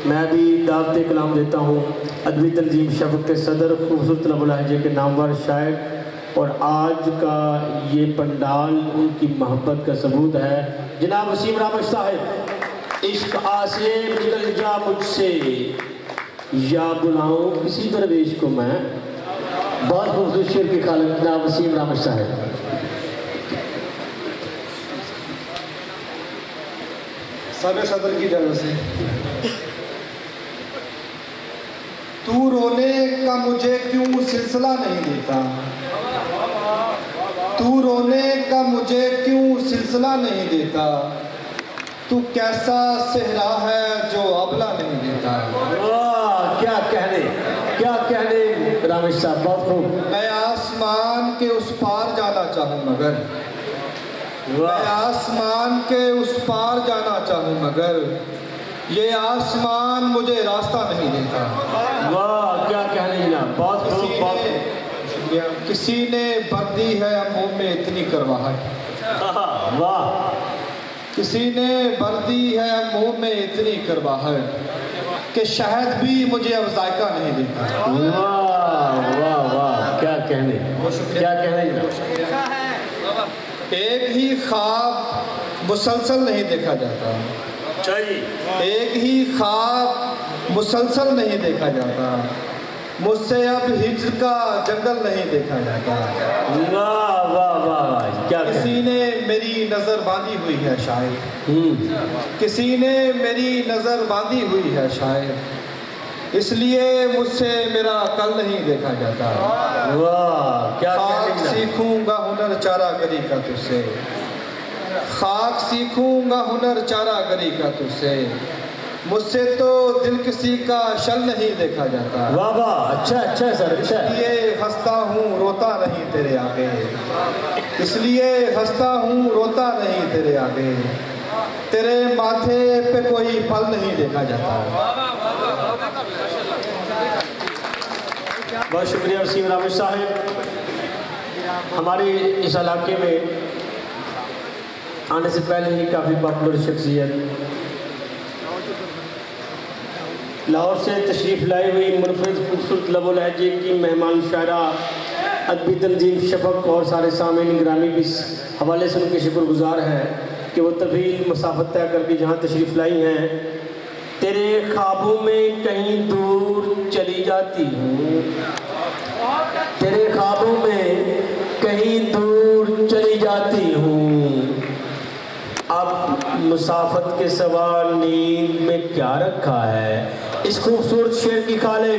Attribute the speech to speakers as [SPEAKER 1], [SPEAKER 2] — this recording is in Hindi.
[SPEAKER 1] मैं भी दावत कलाम देता हूँ अदबी तंजीम शफ़क़ के सदर खूबसूरत लबुल लहजे के नामवर शायर, और आज का ये पंडाल उनकी मोहब्बत का सबूत है। जनाब वसीम रामश साहब, इश्क आसे निकल जा मुझसे या बुलाऊं किसी दरवेश को मैं। बहुत खूबसूरत शेर के खालिक जनाब वसीम रामश साहब।
[SPEAKER 2] सारे सदर की जगह से तू रोने का मुझे क्यों सिलसिला नहीं देता, तू रोने का मुझे क्यों सिलसिला नहीं देता, तू कैसा सेहरा है जो अबला नहीं देता।
[SPEAKER 1] वाह, क्या कहने रामेश साहब, बहुत खूब।
[SPEAKER 2] मैं आसमान के उस पार जाना चाहूँ मगर, मैं आसमान के उस पार जाना चाहूँ मगर ये आसमान मुझे रास्ता नहीं देता।
[SPEAKER 1] वाह, क्या कहने जनाब, बहुत खूब, बहुत खूब।
[SPEAKER 2] किसी ने भर दी है मुंह में इतनी करवाहट,
[SPEAKER 1] वाह,
[SPEAKER 2] किसी ने भर दी है मुंह में इतनी करवाहट कि शहद भी मुझे अब जायका नहीं देता।
[SPEAKER 1] वाह वाह वाह, क्या कहने जनाब।
[SPEAKER 2] एक ही ख्वाब मुसलसल नहीं देखा जाता, एक ही ख्वाब मुसलसल नहीं देखा जाता, मुझसे अब हिज्र का जंगल नहीं देखा जाता।
[SPEAKER 1] वाह वाह वाह, क्या
[SPEAKER 2] किसी ने मेरी नज़र बांधी हुई है शायद, किसी ने मेरी नज़र बांधी हुई है शायद, इसलिए मुझसे मेरा कल नहीं देखा जाता।
[SPEAKER 1] वाह, क्या
[SPEAKER 2] खाक सीखूंगा हुनर चारागरी का तुझसे, खाक सीखूंगा हुनर चारागरी का तुझसे, मुझसे तो दिल किसी का शल नहीं देखा जाता।
[SPEAKER 1] वाह वाह, अच्छा सर, अच्छा।
[SPEAKER 2] इसलिए हंसता हूँ रोता नहीं तेरे आगे, इसलिए हंसता हूँ रोता नहीं तेरे आगे, तेरे माथे पे कोई फल नहीं देखा जाता।
[SPEAKER 1] बहुत शुक्रिया वसीम रामेश साहब। हमारे इस इलाके में आने से पहले ही काफ़ी पॉपुलर शख्सियत लाहौर से तशरीफ़ लाई हुई मुनफरिद खूबसूरत लबो लहजे की मेहमान शायरा अदबी तंजीम शफ़क़ और सारे सामीन ग्रामी भी इस हवाले से उनके शुक्रगुजार हैं कि वो तवील मसाफत तय करके जहाँ तशरीफ़ लाई हैं। तेरे ख्वाबों में कहीं दूर चली जाती हूँ, तेरे ख्वाबों में कहीं दूर चली जाती हूँ, अब मुसाफत के सवा नींद में क्या रखा है। इस खूबसूरत शेर की खाले